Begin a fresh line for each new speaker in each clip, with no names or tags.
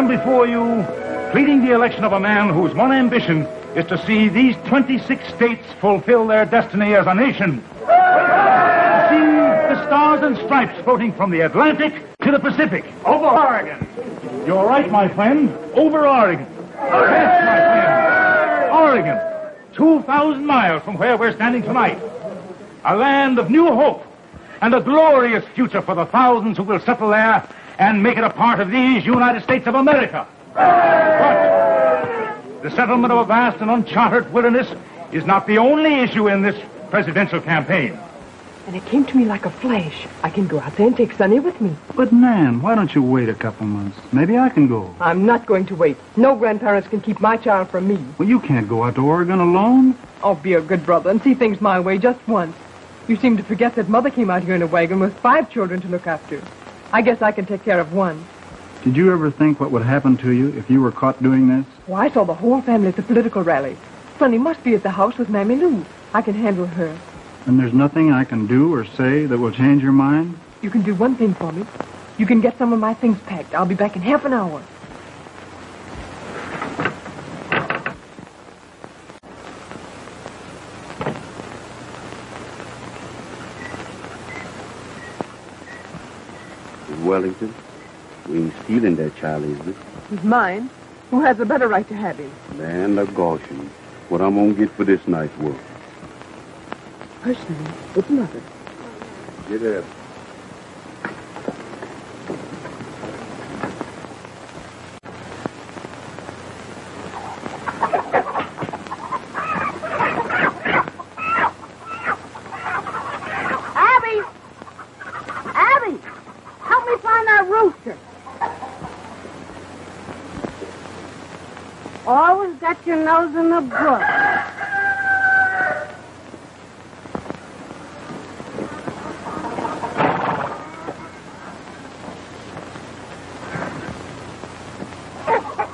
come before you pleading the election of a man whose one ambition is to see these 26 states fulfill their destiny as a nation. To see the stars and stripes floating from the Atlantic to the Pacific. Over Oregon. You're right, my friend. Over Oregon. Yes, my friend. Oregon. 2,000 miles from where we're standing tonight. A land of new hope and a glorious future for the thousands who will settle there and make it a part of these United States of America. But the settlement of a vast and uncharted wilderness is not the only issue in this presidential campaign.
And it came to me like a flash. I can go out there and take Sonny with me.
But, Nan, why don't you wait a couple months? Maybe I can go.
I'm not going to wait. No grandparents can keep my child from me.
Well, you can't go out to Oregon alone.
Oh, be a good brother and see things my way just once. You seem to forget that Mother came out here in a wagon with 5 children to look after. I guess I can take care of one.
Did you ever think what would happen to you if you were caught doing this?
Oh, I saw the whole family at the political rally. Sonny must be at the house with Mammy Lou. I can handle her.
And there's nothing I can do or say that will change your mind?
You can do one thing for me. You can get some of my things packed. I'll be back in half an hour.
Wellington, we ain't stealing that child, is it?
He's mine. Who has a better right to have him?
Land of Goshen. What I'm gonna get for this night's work.
Hush, Sonny. It's Mother.
Get up.
Always got your nose in the brook.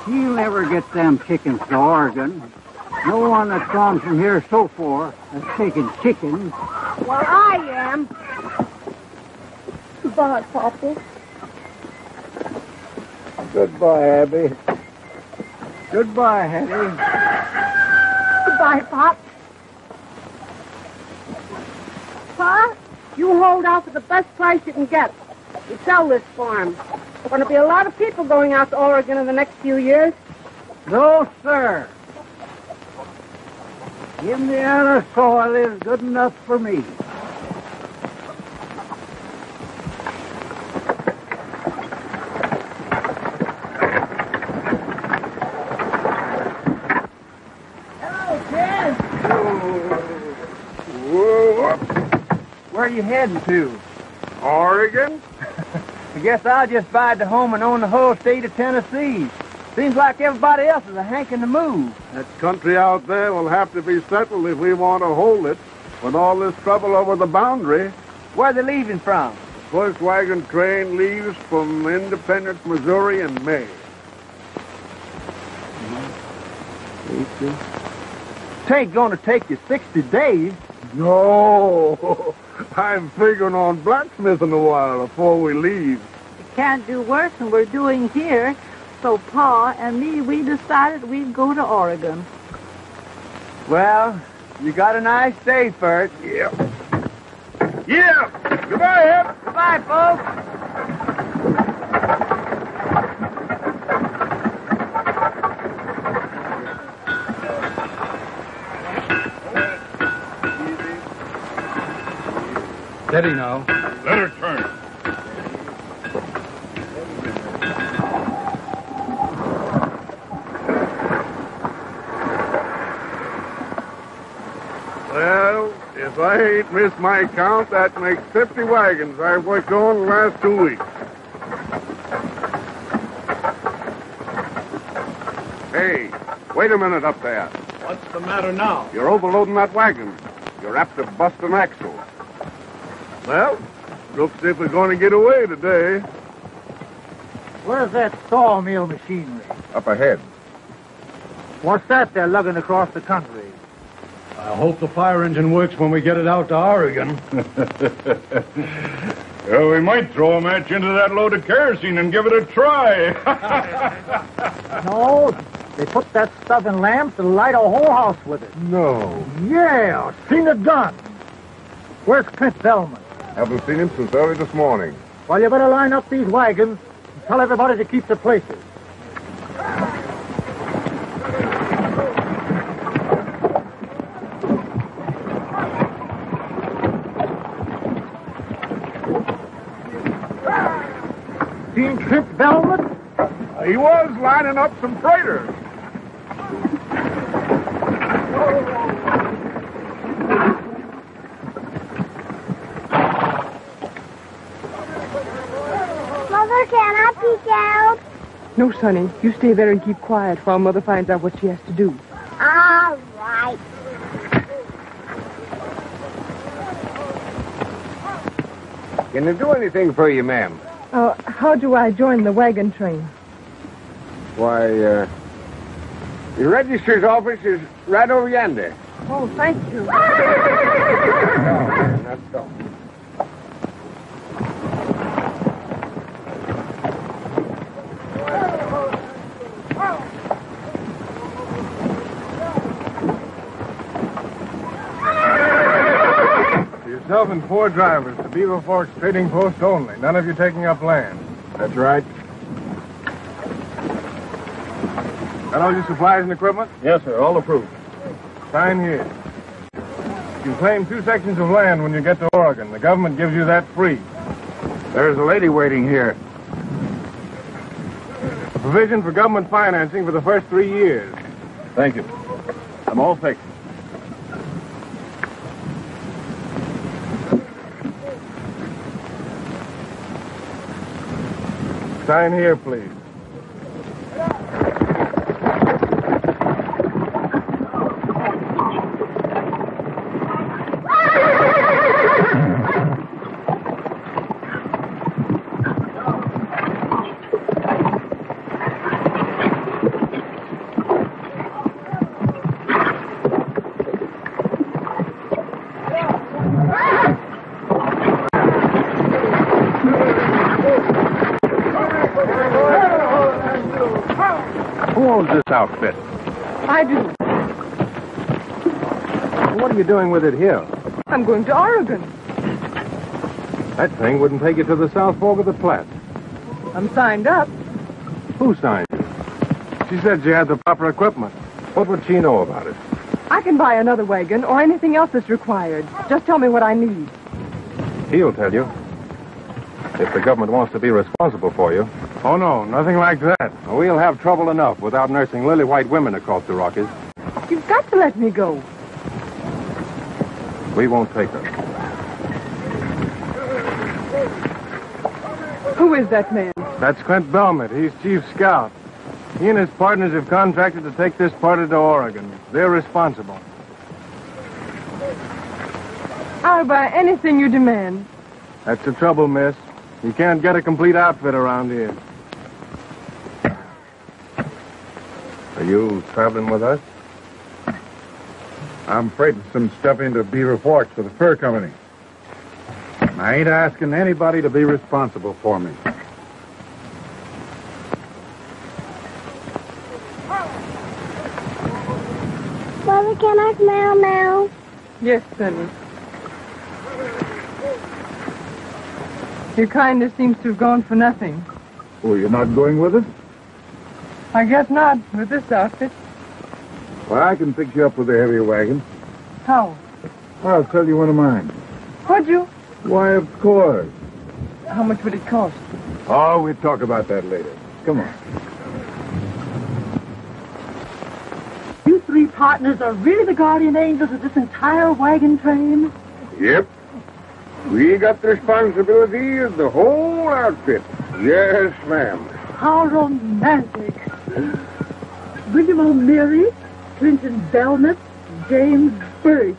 He'll never get them chickens to Oregon. No one that's gone from here so far has taken chickens.
Well, I am. Goodbye, Papa.
Goodbye, Abby. Goodbye, Hetty.
Goodbye, Pop. Pa, you hold out for the best price you can get. You sell this farm. There's going to be a lot of people going out to Oregon in the next few years.
No, sir. Indiana soil is good enough for me.
Where are you heading to?
Oregon?
I guess I'll just buy the home and own the whole state of Tennessee. Seems like everybody else is a hanking to move.
That country out there will have to be settled if we want to hold it. With all this trouble over the boundary.
Where are they leaving from?
The first wagon train leaves from Independence, Missouri in May.
It ain't going to take you 60 days.
No. I'm figuring on blacksmithing a while before we leave.
We can't do worse than we're doing here. So Pa and me, we decided we'd go to Oregon.
Well, you got a nice day for it.
Yeah. Yeah. Goodbye, Ed.
Goodbye, folks.
Steady now.
Let her turn.
Well, if I ain't missed my count, that makes 50 wagons I've worked on the last 2 weeks. Hey, wait a minute up there.
What's the matter now?
You're overloading that wagon. You're apt to bust an axle. Well, looks as if we're going to get away today.
Where's that sawmill machinery?
Up ahead.
What's that they're lugging across the country?
I hope the fire engine works when we get it out to Oregon.
Well, we might throw a match into that load of kerosene and give it a try.
No, they put that stuff in lamps to light a whole house with it.
No.
Yeah, seen it done. Where's Clint Bellman?
Haven't seen him since early this morning.
Well, you better line up these wagons and tell everybody to keep their places. Seen Clint Bellman?
He was lining up some freighters.
Mother, can I peek out?
No, Sonny. You stay there and keep quiet while Mother finds out what she has to do.
All right.
Can I do anything for you, ma'am?
How do I join the wagon train?
Why, your register's office is right over yonder.
Oh, thank you.
That's all.
Yourself and 4 drivers to Beaver Forks Trading Post only. None of you taking up land.
That's right.
Got all your supplies and equipment?
Yes, sir. All approved.
Sign here. You claim 2 sections of land when you get to Oregon. The government gives you that free.
There's a lady waiting here.
A provision for government financing for the first 3 years.
Thank you. I'm all fixed.
Sign here, please.
Who owns this outfit?
I do.
What are you doing with it here?
I'm going to Oregon.
That thing wouldn't take you to the South Fork of the Platte.
I'm signed up.
Who signed you? She said she had the proper equipment. What would she know about it?
I can buy another wagon or anything else that's required. Just tell me what I need.
He'll tell you. If the government wants to be responsible for you. Oh, no, nothing like that. We'll have trouble enough without nursing lily-white women across the Rockies.
You've got to let me go.
We won't take her.
Who is that man?
That's Clint Belmont. He's chief scout. He and his partners have contracted to take this party to Oregon. They're responsible.
I'll buy anything you demand.
That's the trouble, miss. You can't get a complete outfit around here. Are you traveling with us?
I'm freighting some stuff into Beaver Forks for the fur company.
I ain't asking anybody to be responsible for me.
Mother, can I smell now?
Yes, Sonny. Your kindness seems to have gone for nothing.
Oh, you're not going with us?
I guess not, with this outfit.
Well, I can fix you up with a heavier wagon.
How?
I'll sell you one of mine.
Would you?
Why, of course.
How much would it cost?
Oh, we'll talk about that later. Come on.
You 3 partners are really the guardian angels of this entire wagon train?
Yep. We got the responsibility of the whole outfit. Yes, ma'am.
How romantic. William O'Meary, Clinton Belknap, James Birch.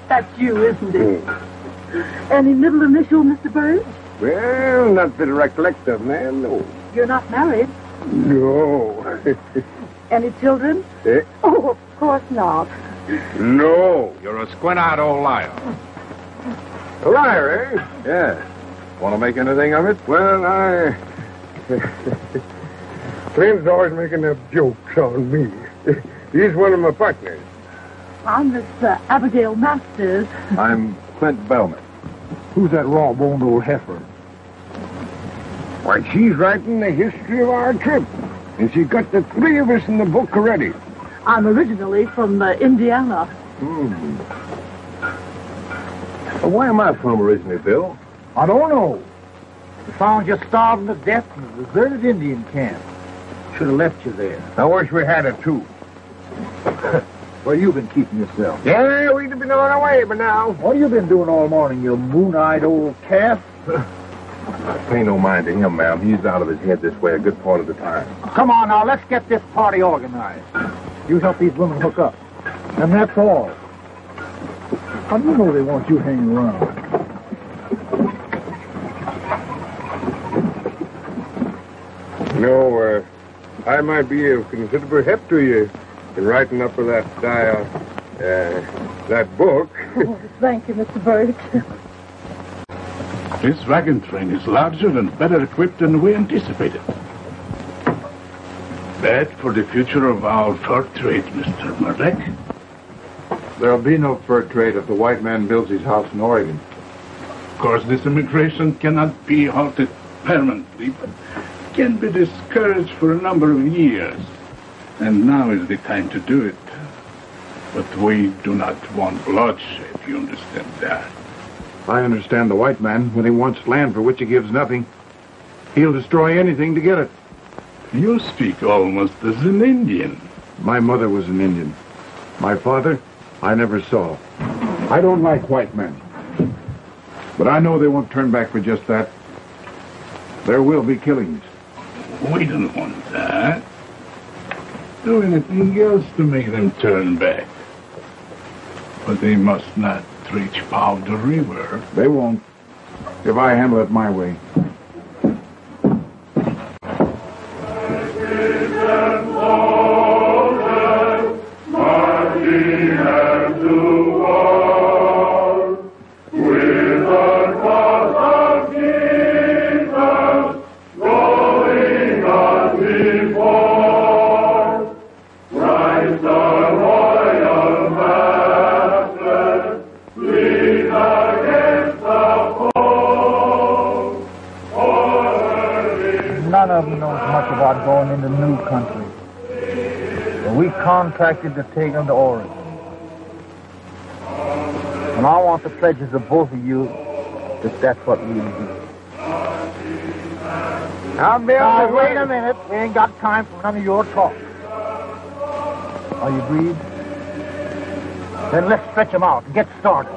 That's you, isn't it? Any middle initial, Mr. Birch?
Well, not that I recollect of, ma'am, no.
You're not married?
No.
Any children?
Eh?
Oh, of course not.
No.
You're a squint-out old liar.
A liar, eh?
Yeah. Want to make anything of it?
Well, Clint's always making up jokes on me. He's one of my partners.
I'm Miss Abigail Masters.
I'm Clint Bellman.
Who's that raw-boned old heifer? Why, she's writing the history of our trip. And she's got the three of us in the book already.
I'm originally from Indiana.
Where am I from originally, Bill?
I don't know. We found you starving to death in a deserted Indian camp. Should have left you there.
I wish we had it, too.
Where you been keeping yourself?
Yeah, we'd have been on our way by now.
What have you been doing all morning, you moon-eyed old calf?
Pay no mind to him, ma'am. He's out of his head this way a good part of the time.
Come on now, let's get this party organized. You help these women hook up. And that's all. How do you know they want you hanging around?
No, I might be of considerable help to you in writing up of that book.
Oh, thank you, Mr. Birch.
This wagon train is larger and better equipped than we anticipated. Bad for the future of our fur trade, Mr. Murdoch.
There'll be no fur trade if the white man builds his house in Oregon.
Of course, this immigration cannot be halted permanently, but can be discouraged for a number of years. And now is the time to do it. But we do not want bloodshed, you understand that?
I understand the white man. When he wants land for which he gives nothing, he'll destroy anything to get it.
You speak almost as an Indian.
My mother was an Indian. My father, I never saw. I don't like white men. But I know they won't turn back for just that. There will be killings.
We don't want that. Do anything else to make them turn back. But they must not reach Powder River.
They won't, if I handle it my way.
None of them knows much about going into new country. But we contracted to take them to Oregon. And I want the pledges of both of you that that's what we'll do.
Now, Bill,
Now, wait a minute. We ain't got time for none of your talk. Are you agreed? Then let's stretch them out and get started.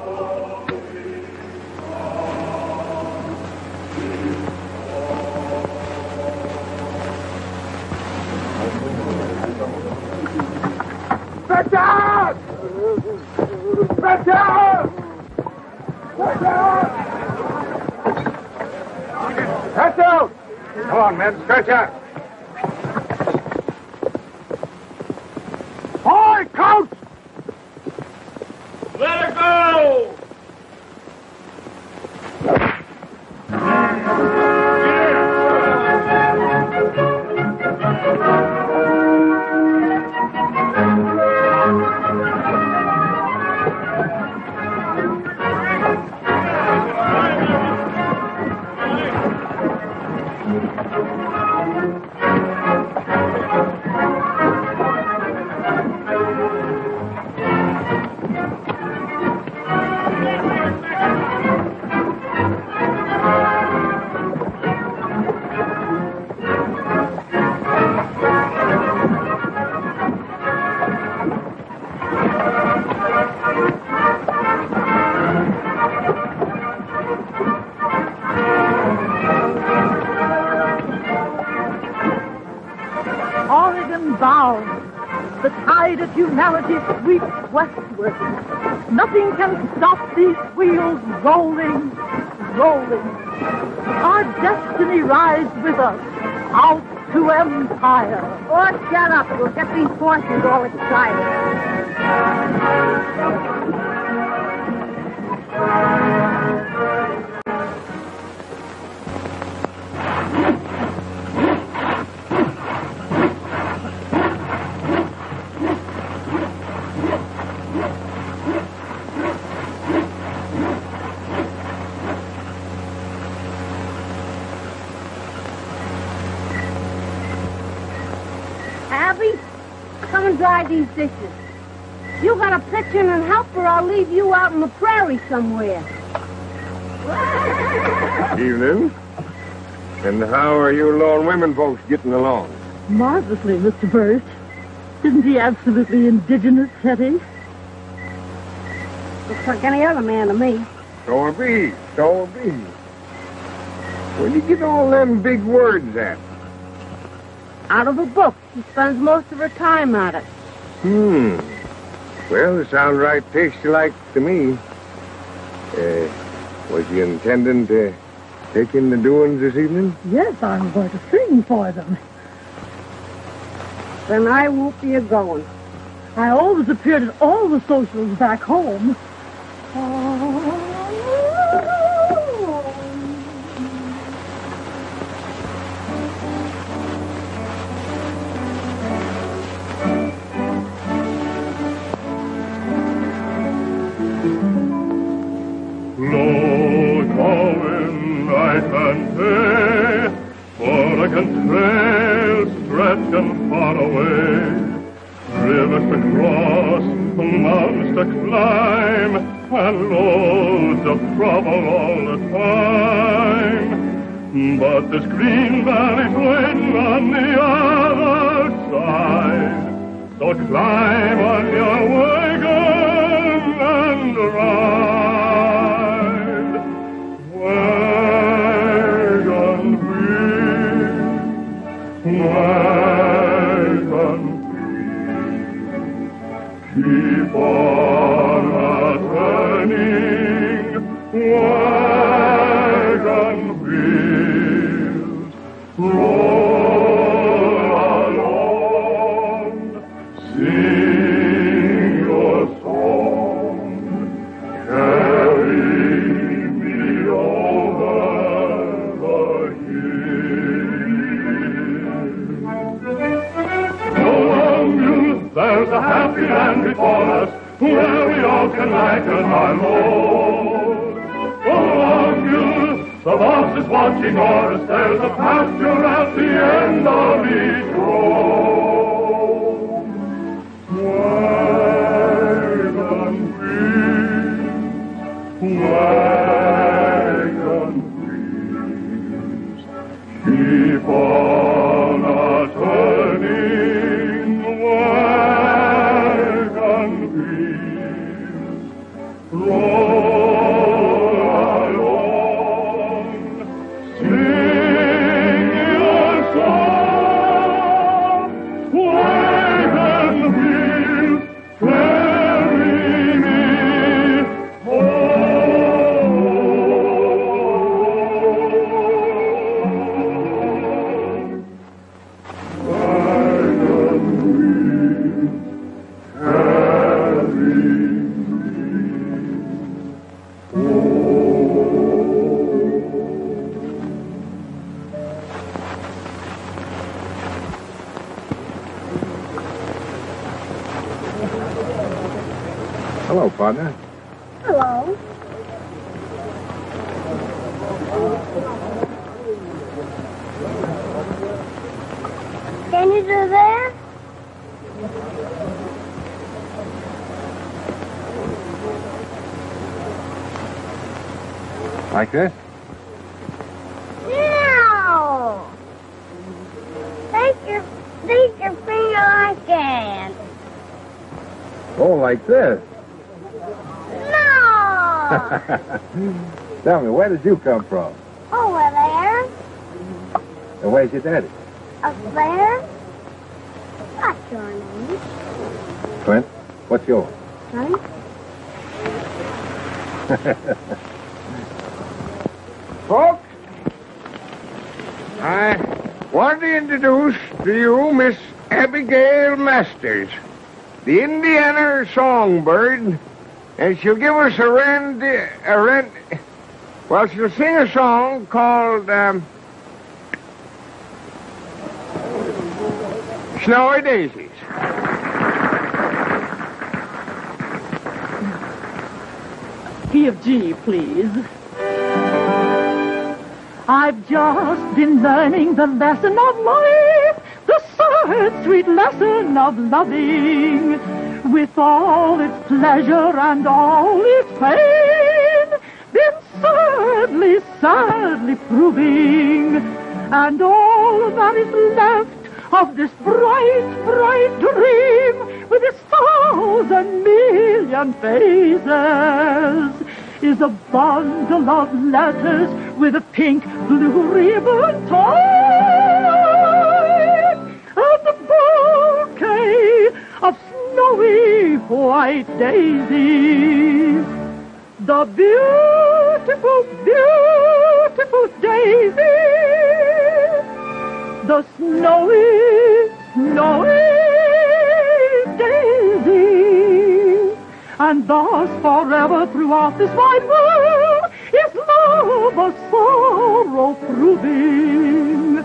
Stretch out! Stretch out! Stretch out! Stretch out! Come on, men, stretch out. Boy, coach! Let her go!
Oregon bound, the tide of humanity sweeps westward. Nothing can stop these wheels rolling, rolling. Our destiny rides with us out to empire.
Oh, shut up. We'll get these horses all excited. dry these dishes. You gotta pitch in and help, or I'll leave you out in the prairie somewhere.
Evening. And how are you lone women folks getting along?
Marvelously, Mr. Burst. Isn't he absolutely indigenous, Hetty?
Looks like any other man to me.
So it be. So it be. Where do you get all them big words at?
Out of a book. She spends most of her time at it.
Well, it sounds right tasty-like to me. Was you intending to take in the doings this evening?
Yes, I'm going to sing for them.
Then I won't be a-going.
I always appeared at all the socials back home.
Low going I can pay, for I can trail stretch and far away. Rivers to cross, mountains to climb, and loads of trouble all the time. But this green valley's waiting on the other side. So climb on your wagon and ride. Wagon wheel, wagon keep on a-turning, wagon wheels, roll along, sing your song, carry me over the hill. Go on, you, there's a happy land before us, where we all can lighten our load. Go on, you, the boss is watching o'er us, there's a pasture at the end of each road. Wagon wheels, wagon wheels, keep on a-turning, wagon wheels, roll along, sing your song, wagon wheels, carry me home. Wagon wheels, carry me
Hello, partner.
Hello. Can you do that?
Like this?
No. Take your finger like that.
Oh, like this.
No.
Tell me, where did you come from?
Over there.
And where's your daddy?
Up there. What's your name?
Clint. What's yours?
Honey?
Folks, I want to introduce to you Miss Abigail Masters, the Indiana songbird, and she'll give us she'll sing a song called Snowy Daisies.
Key of G, please. I've just been learning the lesson of life, the that sweet lesson of loving, with all its pleasure and all its pain, been sadly, sadly proving, and all that is left of this bright, bright dream with its 1,000,000,000 phases is a bundle of letters with a pink blue ribbon tied and a bouquet of snowy white daisies. The beautiful, beautiful daisies. The snowy, snowy daisies. And thus forever throughout this wide world is love a sorrow proving.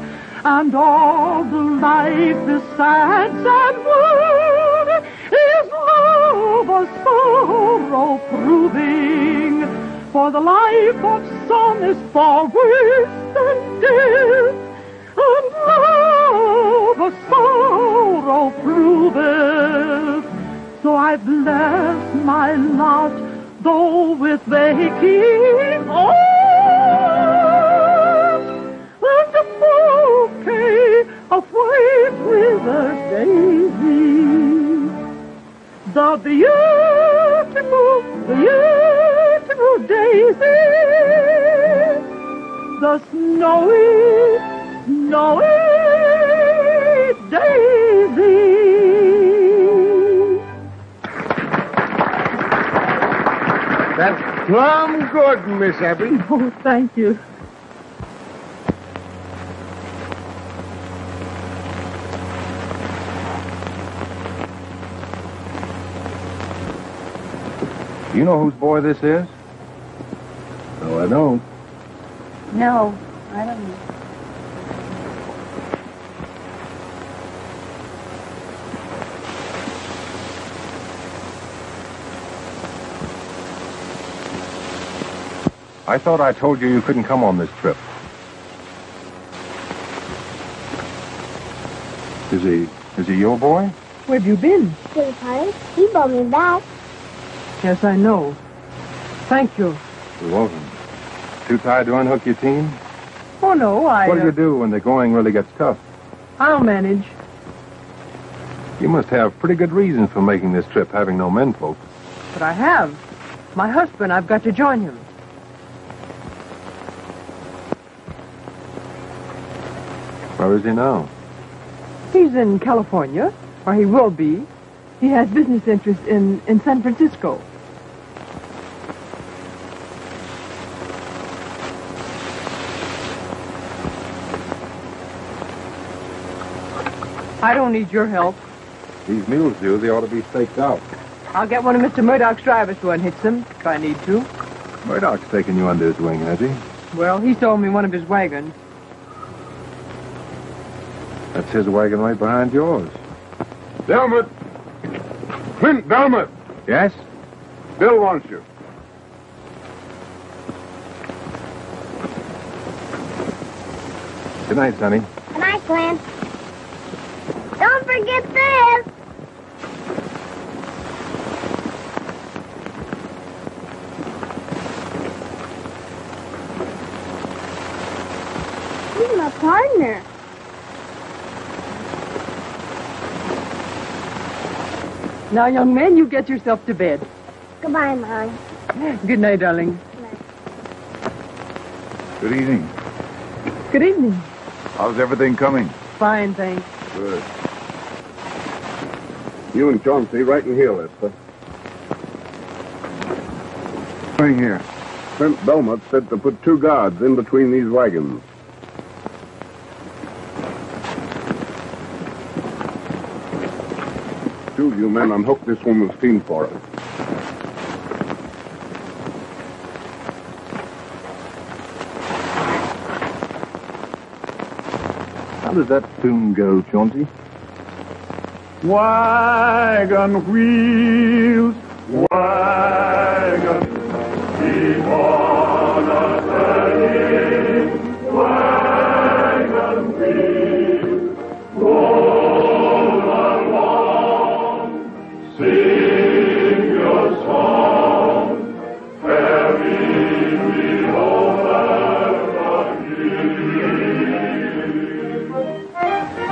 And all the life, this sad, sad world is love a sorrow proving. For the life of some is far worse than death, and love a sorrow proveth. So I bless my lot, though with aching heart, and a bouquet of white withered daisies. The beautiful, beautiful daisies. The snowy, snowy daisies.
That's plumb good, Miss Abby.
Oh, thank you.
You know whose boy this is? No, I don't.
No, I don't know.
I thought I told you couldn't come on this trip. Is he your boy?
Where have you been?
To the party. He brought me back.
Yes, I know. Thank you.
You're welcome. Too tired to unhook your team?
Oh, no,
What do you do when the going really gets tough?
I'll manage.
You must have pretty good reasons for making this trip, having no menfolk.
But I have. My husband, I've got to join him.
Where is he now?
He's in California, or he will be. He has business interests in San Francisco. I don't need your help.
These mules do. They ought to be staked out.
I'll get one of Mr. Murdoch's drivers to unhitch them, if I need to.
Murdoch's taking you under his wing, has he?
Well, he sold me one of his wagons.
That's his wagon right behind yours.
Delmot! Clint Delmot!
Yes?
Bill wants you.
Good night, Sonny.
Good night, Clint. Don't forget this. He's my partner.
Now, young man, you get yourself to bed.
Goodbye, Mom.
Good night, darling.
Good evening.
Good evening.
How's everything coming?
Fine, thanks.
Good. You and Chauncey right in here, Lester. Right here. Clint Belmont said to put 2 guards in between these wagons. Two of you men unhook this woman's team for us.
How does that tune go, Chauncey?
Wagon wheels, wagon, keep on a-turning. Wagon wheels, roll
Sing your song, carry me home and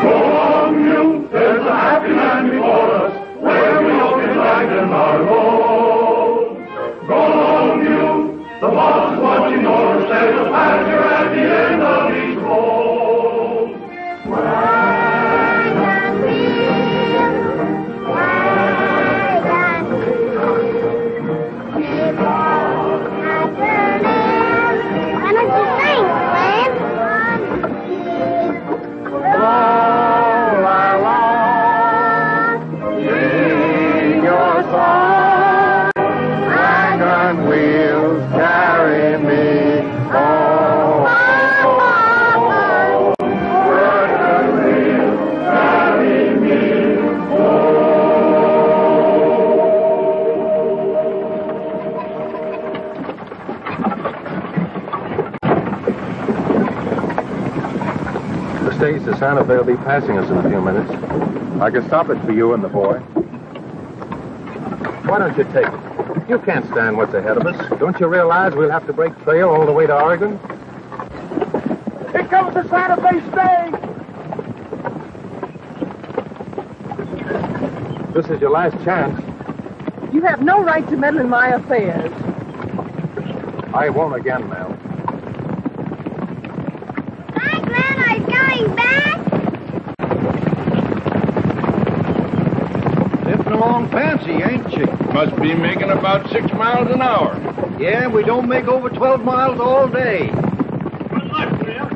Go on, you, there's a happy land before us, where we all can ride in our boat. Go on, you, the boss is watching over, there's a pasture at the end of each road.
Wagon wheels, wagon wheels, keep on turning. Why don't you sing, Glenn?
All along, sing your song, wagon wheels carry me home. Wagon wheels carry me
The stage to Santa Fe will be passing us in a few minutes. I can stop it for you and the boy. Why don't you take it? You can't stand what's ahead of us. Don't you realize we'll have to break trail all the way to Oregon?
Here comes the Santa Fe stage.
This is your last chance.
You have no right to meddle in my affairs.
I won't again, ma'am.
Hi, Glenn, are you coming back?
Zipping along fancy, ain't she? Must be making about 6 miles an hour.
Yeah, we don't make over 12 miles all day.
Good luck, Bill.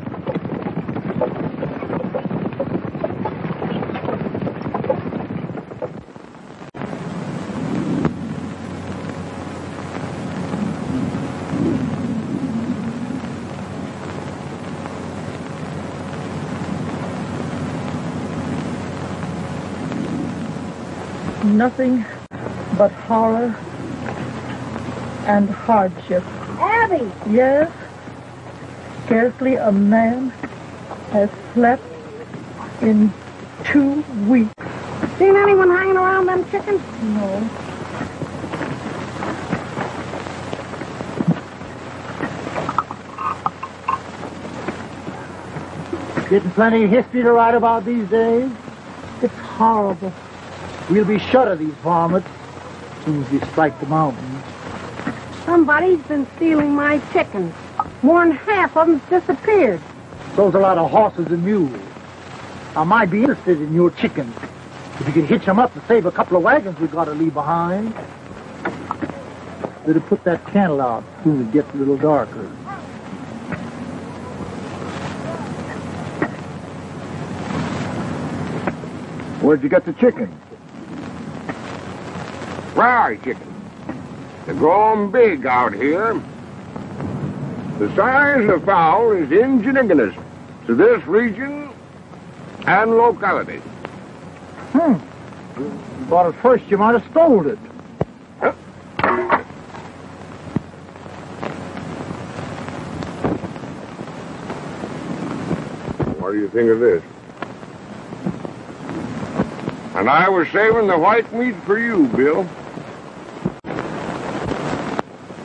Nothing but horror and hardship.
Abby!
Yes, scarcely a man has slept in 2 weeks.
Seen anyone hanging around them chickens?
No.
Getting plenty of history to write about these days.
It's horrible.
We'll be shut of these varmints as soon as we strike the mountains.
Somebody's been stealing my chickens. More than half of them's disappeared.
So's a lot of horses and mules. I might be interested in your chickens. If you could hitch them up to save a couple of wagons we got to leave behind. Better put that candle out as soon as it gets a little darker.
Where'd you get the chickens?
Rye chicken. They're growing big out here. The size of fowl is indigenous to this region and locality.
Thought at first you might have stole it.
What do you think of this? And I was saving the white meat for you, Bill.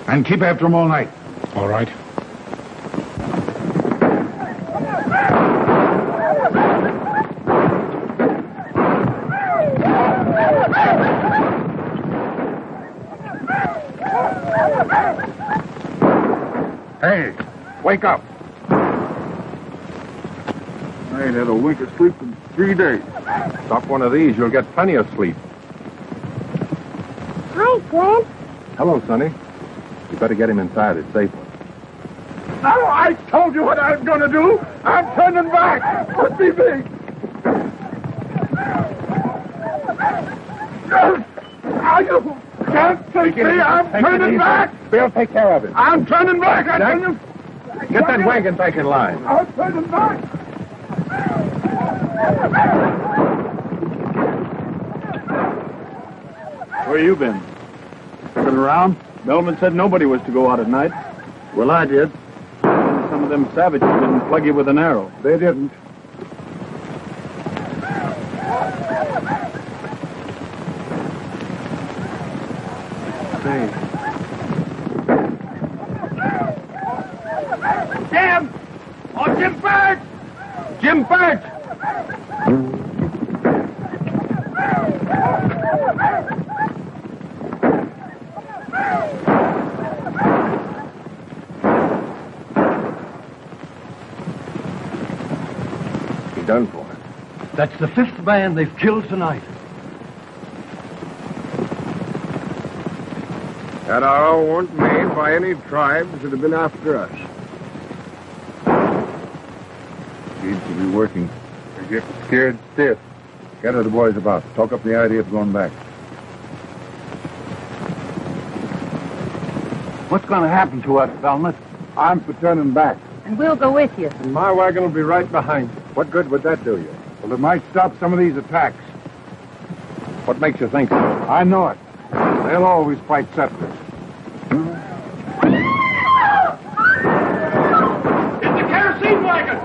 And keep after them all night.
All right.
Hey, wake up. I ain't had a wink of sleep in 3 days.
Stop one of these, you'll get plenty of sleep.
Hi, Glenn.
Hello, Sonny. You better get him inside. It's safer.
Now, I told you what I was going to do. I'm turning back. Let me be. You can't take me. I'm turning back.
Bill, take care of him.
I'm turning back. I tell you.
Get that wagon back in line.
I'm turning back.
Where you been? Looking around? Bellman said nobody was to go out at night.
Well, I did.
Some of them savages didn't plug you with an arrow.
They didn't.
say.
Jim! Oh, Jim Birch! Jim Birch! He's done for.
That's the 5th man they've killed tonight.
That arrow weren't made by any tribes that have been after us.
Seems to be working. They're getting scared stiff. Gather the boys about. Talk up the idea of going back.
What's going to happen to us, Belmont?
I'm for turning back.
And we'll go with you.
And my wagon will be right behind you.
What good would that do you? Well, it might stop some of these attacks.
What makes you think so?
I know it. They'll always fight settlers.
Get the kerosene wagon!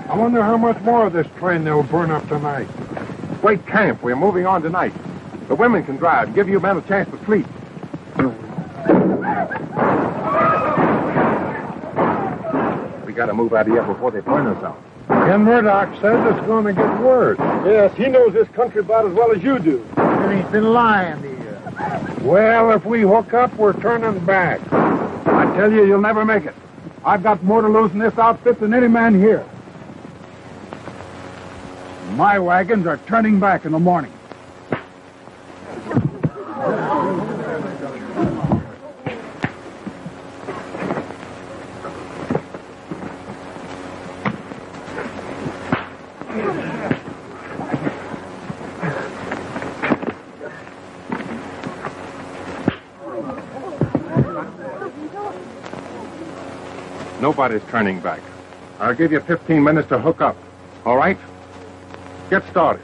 I wonder how much more of this train they'll burn up tonight. Wait camp. We're moving on tonight. The women can drive. Give you men a chance to sleep. We gotta move out of here before they burn us out. Ken Murdoch says it's going to get worse. Yes, he knows this country about as well as you do.
And he's been lying to you.
Well, if we hook up, we're turning back. I tell you, you'll never make it. I've got more to lose in this outfit than any man here. My wagons are turning back in the morning.
Nobody's turning back. I'll give you 15 minutes to hook up. All right? Get started.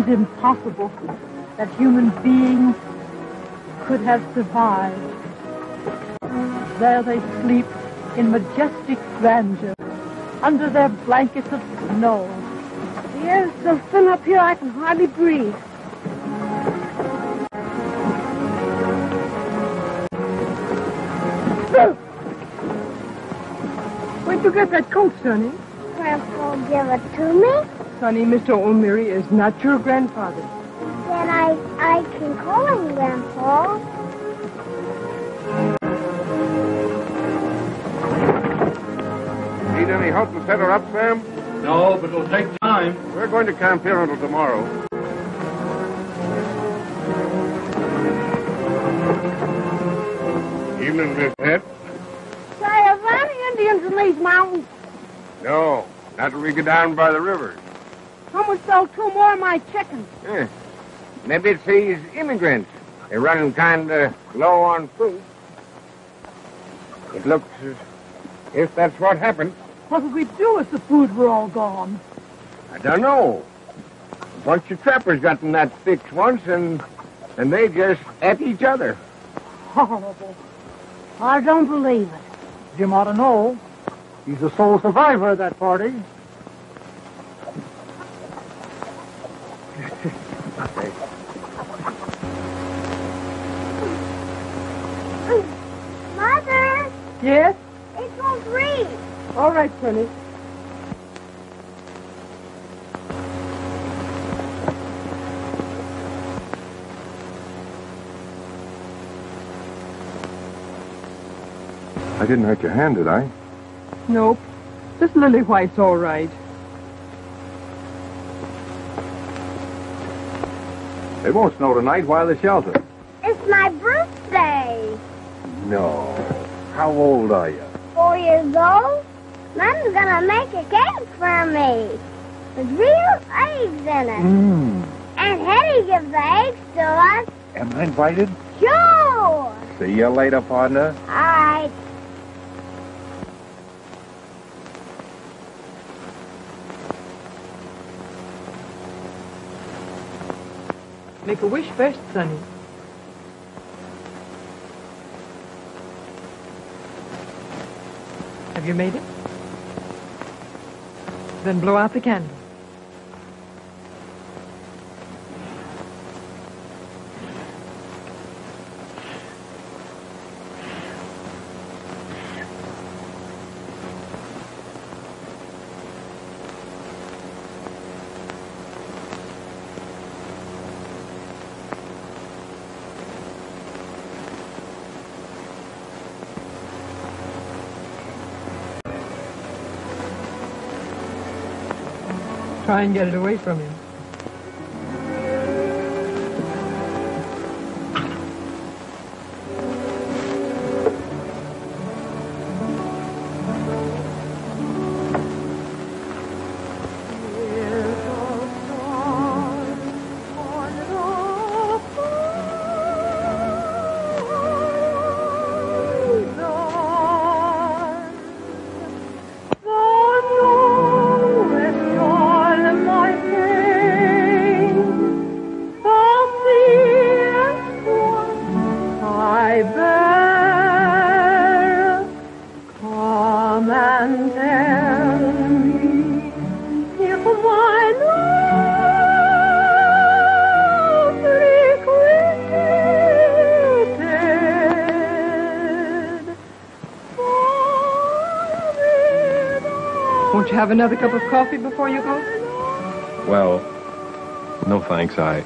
Impossible that human beings could have survived. There they sleep in majestic grandeur under their blankets of snow.
The air's so thin up here I can hardly breathe.
Where'd you get that coat, Sonny?
Grandpa give it to me.
Sonny, Mr. O'Meary is not your grandfather.
Then I can call him Grandpa.
Need any help to set her up, Sam?
No, but it'll take time.
We're going to camp here until tomorrow. Evening, Miss Head.
Say, are there any Indians in these mountains?
No, not till we get down by the river.
Someone stole 2 more of my chickens.
Maybe it's these immigrants. They're running kind of low on food. It looks as if that's what happened.
What would we do if the food were all gone?
I don't know. A bunch of trappers got in that fix once, and they just ate each other.
Horrible.
I don't believe it.
Jim ought to know. He's the sole survivor of that party.
Mother,
Yes?
it won't read.
All right, Sonny.
I didn't hurt your hand, did I?
Nope. This lily white's all right.
It won't snow tonight. Why the shelter?
It's my birthday.
No. How old are you?
4 years old. Mom's gonna make a cake for me with real eggs in it. And Hetty gives the eggs to us.
Am I invited?
Sure.
See you later, partner.
All right.
Make a wish first, Sonny. Have you made it? Then blow out the candle. Try and get it away from him. Won't you have another cup of coffee before you go?
Well, no thanks.
I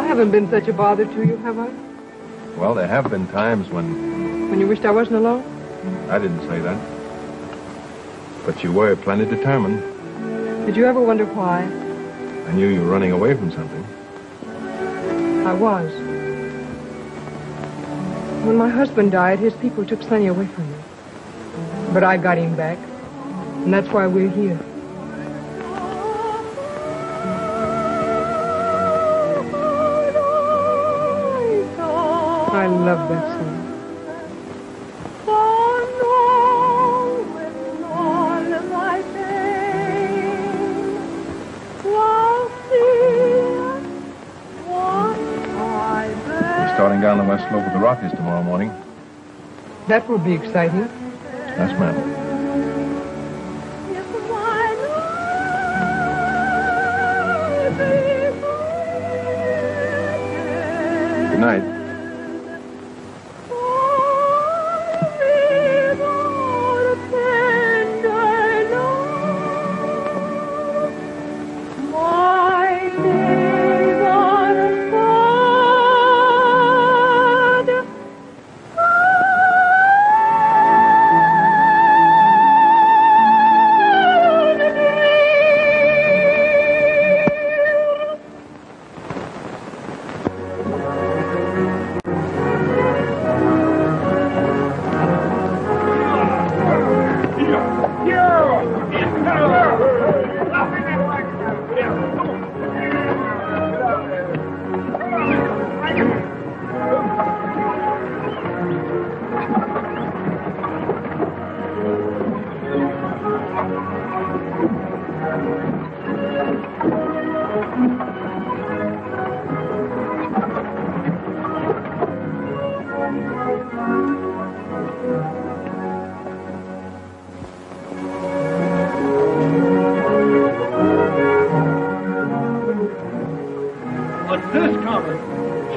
haven't been such a bother to you, have I?
Well, there have been times when...
When you wished I wasn't alone?
I didn't say that. But you were plenty determined.
Did you ever wonder why?
I knew you were running away from something.
I was. When my husband died, his people took Sonny away from me. But I got him back. And that's why we're here. I love that song.
Starting down the west slope of the Rockies tomorrow morning.
That will be exciting.
Yes, ma'am. Good night.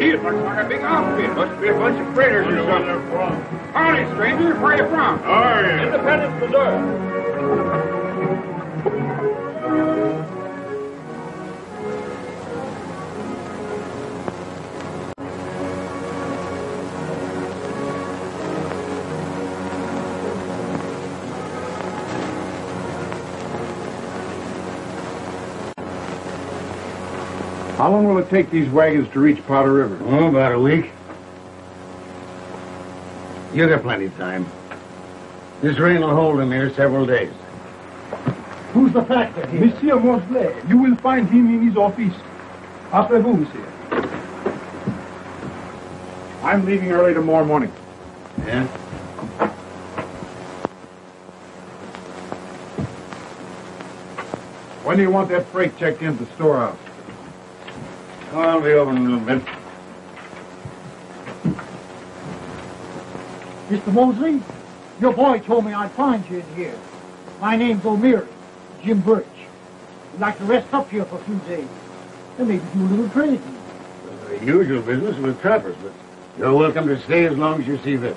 Gee, it looks like a big outfit. Must be a bunch of freighters or something. Howdy, stranger. Where you from?
Hi.
Independence, Missouri.
How long will it take these wagons to reach Powder River?
Oh, about a week. You got plenty of time. This rain will hold him here several days.
Who's the factor here? Monsieur Mosley. You will find him in his office. Après vous, monsieur.
I'm leaving early tomorrow morning.
Yeah?
When do you want that freight checked into the storehouse?
Oh, I'll be over in a little bit.
Mr. Mosley, your boy told me I'd find you in here. My name's O'Meary, Jim Birch. We'd like to rest up here for a few days and maybe do a little trading.
The usual business with trappers, but you're welcome to stay as long as you see fit.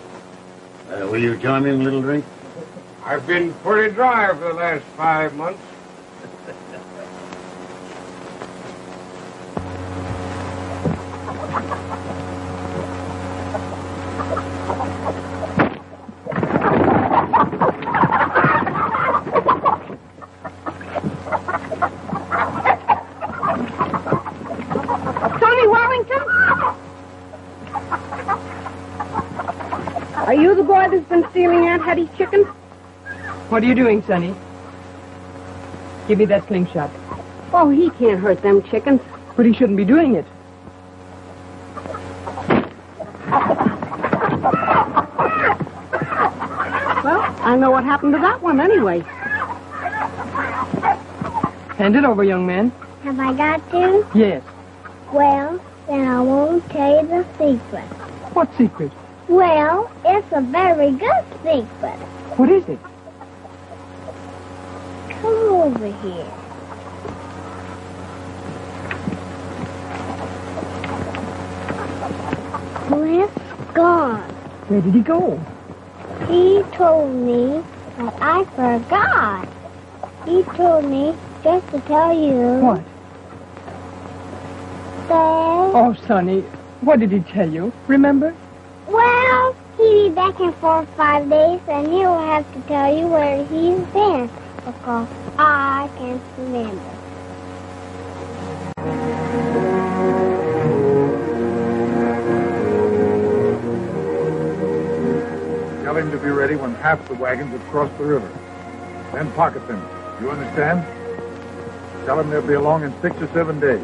Will you join me in a little drink?
I've been pretty dry for the last 5 months.
Are you the boy that's been stealing Aunt Hetty's chicken?
What are you doing, Sonny? Give me that slingshot.
Oh, he can't hurt them chickens.
But he shouldn't be doing it.
Well, I know what happened to that one anyway.
Hand it over, young man.
Have I got to?
Yes.
Well, then I won't tell you the secret.
What secret?
Well, it's a very good secret.
What is it?
Come over here. Cliff's gone.
Where did he go?
He told me, but I forgot. He told me just to tell you.
What?
That...
Oh, Sonny, what did he tell you? Remember?
Well, he'll be back in 4 or 5 days, and he'll have to tell you where he's been, because I can't remember.
Tell him to be ready when half the wagons have crossed the river. Then pocket them. You understand? Tell him they'll be along in 6 or 7 days.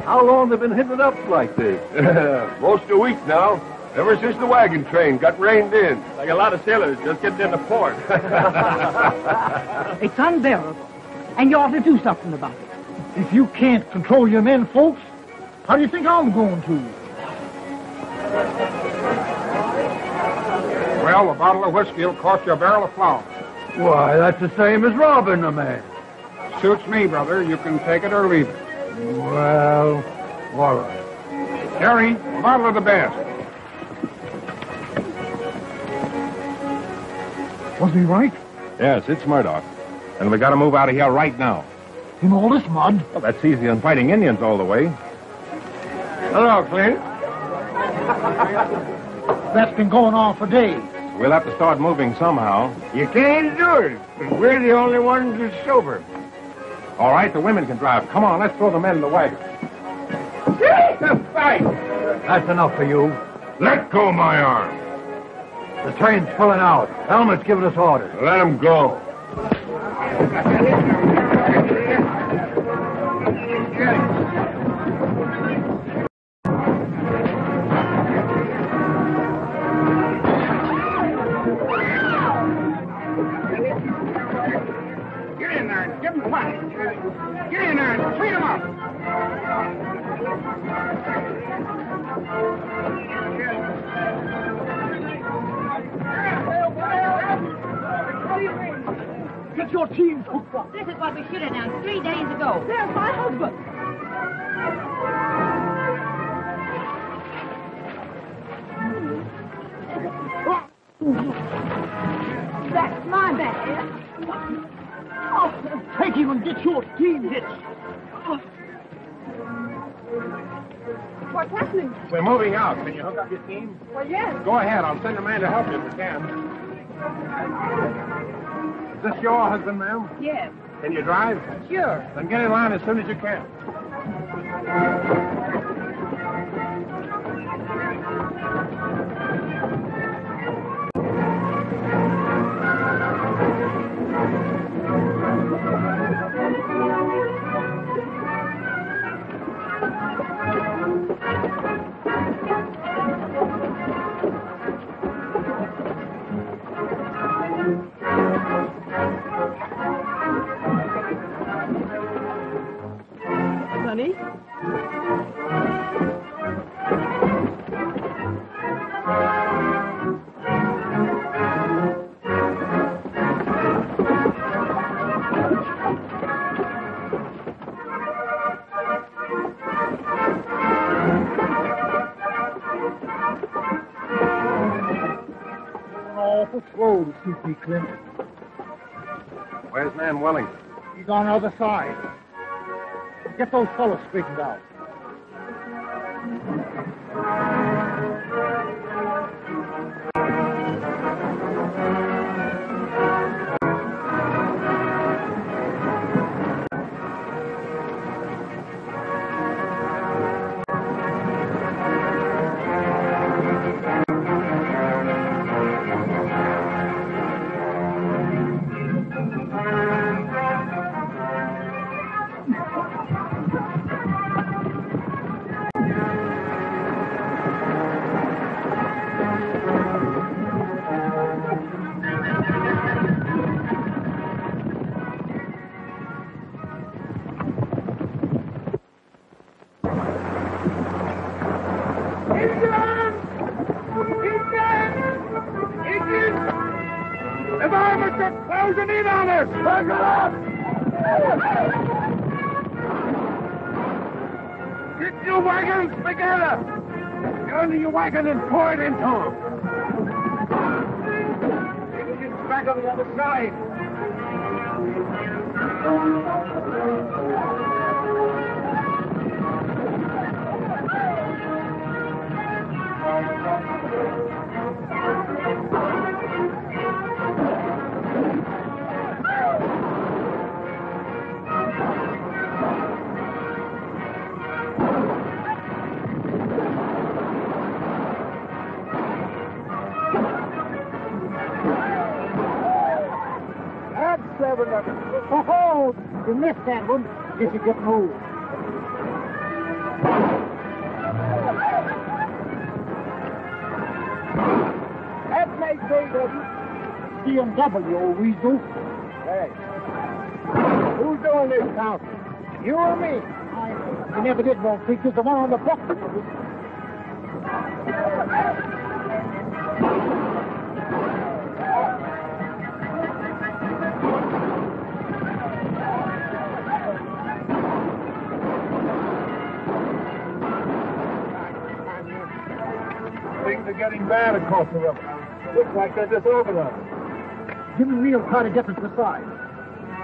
How long have they been hitting it up like this?
Most a week now. Ever since the wagon train got reined in.
Like a lot of sailors just getting into port.
It's unbearable, and you ought to do something about it. If you can't control your men, folks, how do you think I'm going to?
Well, a bottle of whiskey will cost you a barrel of flour.
Why, that's the same as robbing a man.
Suits me, brother. You can take it or leave it.
Well, all right.
Jerry, a bottle of the best.
Was he right?
Yes, it's Murdoch. And we gotta move out of here right now.
In all this mud?
Well, that's easier than fighting Indians all the way.
Hello, Clint.
That's been going on for days.
We'll have to start moving somehow.
You can't do it, because we're the only ones that's sober.
All right, the women can drive. Come on, let's throw the men in the wagon.
Fight!
That's enough for you.
Let go my arm.
The train's pulling out. Helmet's giving us orders.
Let him go.
Get in there and give him fight. Get in there and treat him up.
Get your teams hooked up.
This is what we should have done 3 days ago.
There's my husband.
That's my bad.
Oh, take him and get your team hitched.
What's happening?
We're moving out. Can you hook up your team?
Well, yes.
Go ahead. I'll send a man to help you if we can. Is this your husband, ma'am?
Yes.
Can you drive?
Sure.
Then get in line as soon as you can.
Sonny?
Awful slow to CP Clint.
Where's man Wellington?
He's on the other side. Get those fellows straightened out.
The varmints are closing in on us! Buckle up! Get your wagons together! Get under your wagon and pour it into them! Get back on the other side!
That's 7 of them. Oh, you missed that one. Guess you're getting old. That makes 8 of you. BMW, old weasel. Hey. Who's doing this counting? You or me? You never did wrong features. The one on the book.
Things are getting bad across the river. Looks like they're disorganized.
Jimmy Real try to get us the side.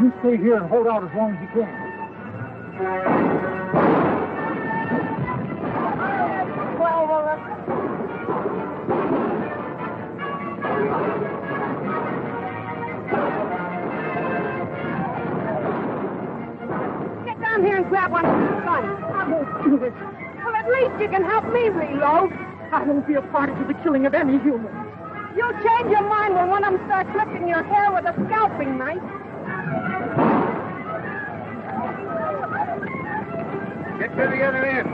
You stay here and hold out as long as you can.
12 of us.
down here and grab one of these guns. I won't do this. Well, at least you can help me reload.
I won't be a party to the killing of any humans.
You'll change your mind when one of them starts flipping your hair with a scalping knife.
Get to the other end.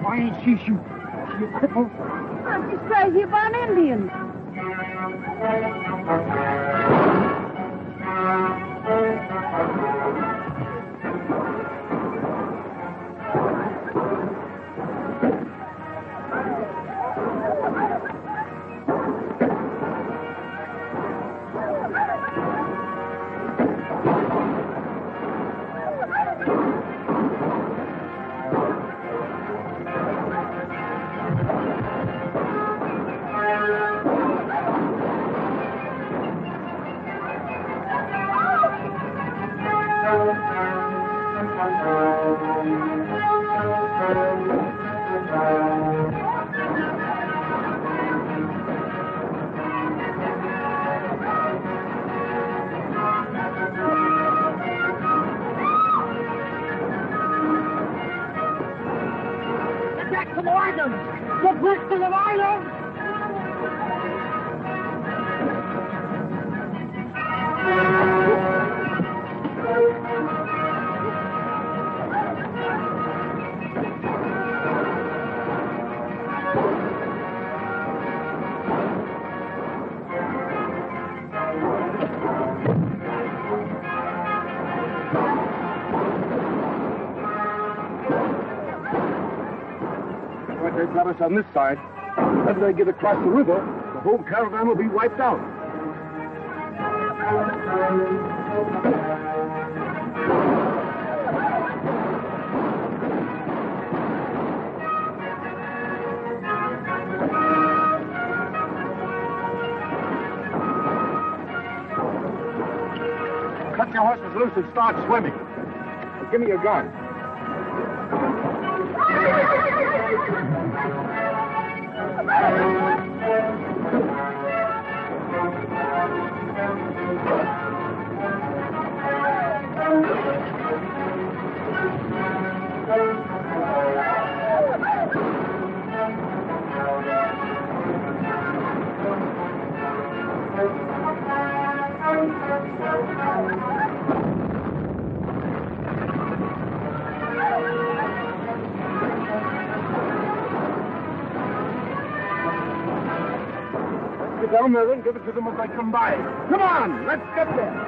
Why ain't she shooting? She a cripple?
She's crazy about Indians.
Back to the wagon! Get back to the wagon!
They've got us on this side. If they get across the river, the whole caravan will be wiped out. Cut your horses loose and start swimming. Now, give me your gun. Get down there and give it to them as they come by. Come on, let's get there.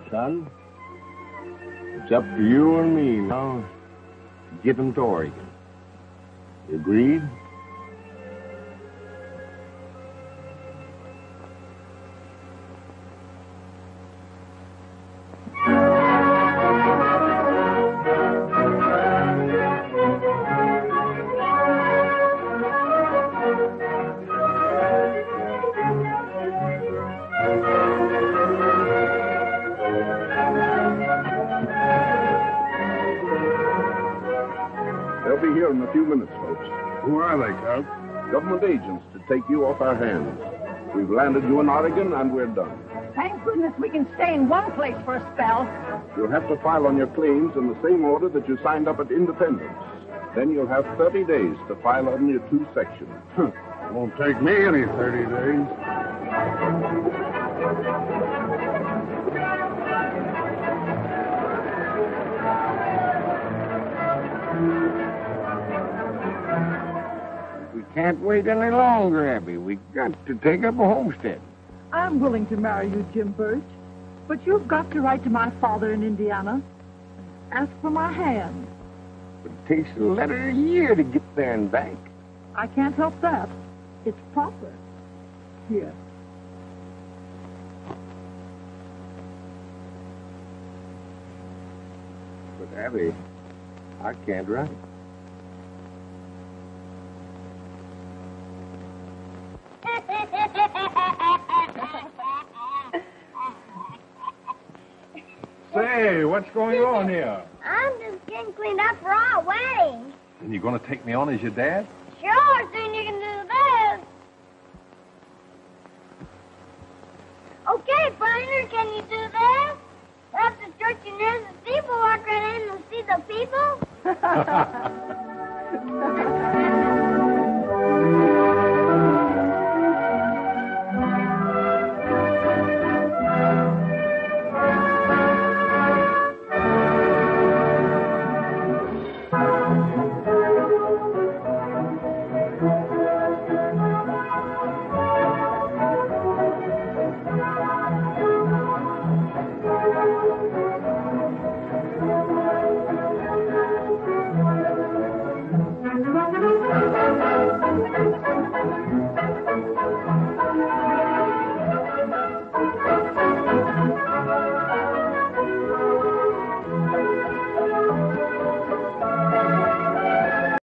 Son, it's up to you and me now to get them to Oregon. You agreed? here in a few minutes, folks.
Who are they, Count?
Government agents to take you off our hands. We've landed you in Oregon, and we're done.
Thank goodness we can stay in one place for a spell.
You'll have to file on your claims in the same order that you signed up at Independence. Then you'll have 30 days to file on your 2 sections.
Won't take me any 30 days.
We can't wait any longer, Abby. We got to take up a homestead.
I'm willing to marry you, Jim Birch, but you've got to write to my father in Indiana. Ask for my hand.
It takes a letter a year to get there and back.
I can't help that. It's proper. Here.
But, Abby, I can't write.
Say, what's going on here?
I'm just getting cleaned up for our wedding.
And you going to take me on as your dad?
Sure, soon you can do this. Okay, partner, can you do this? Perhaps the church and there's the steeple, walk right in and see the people.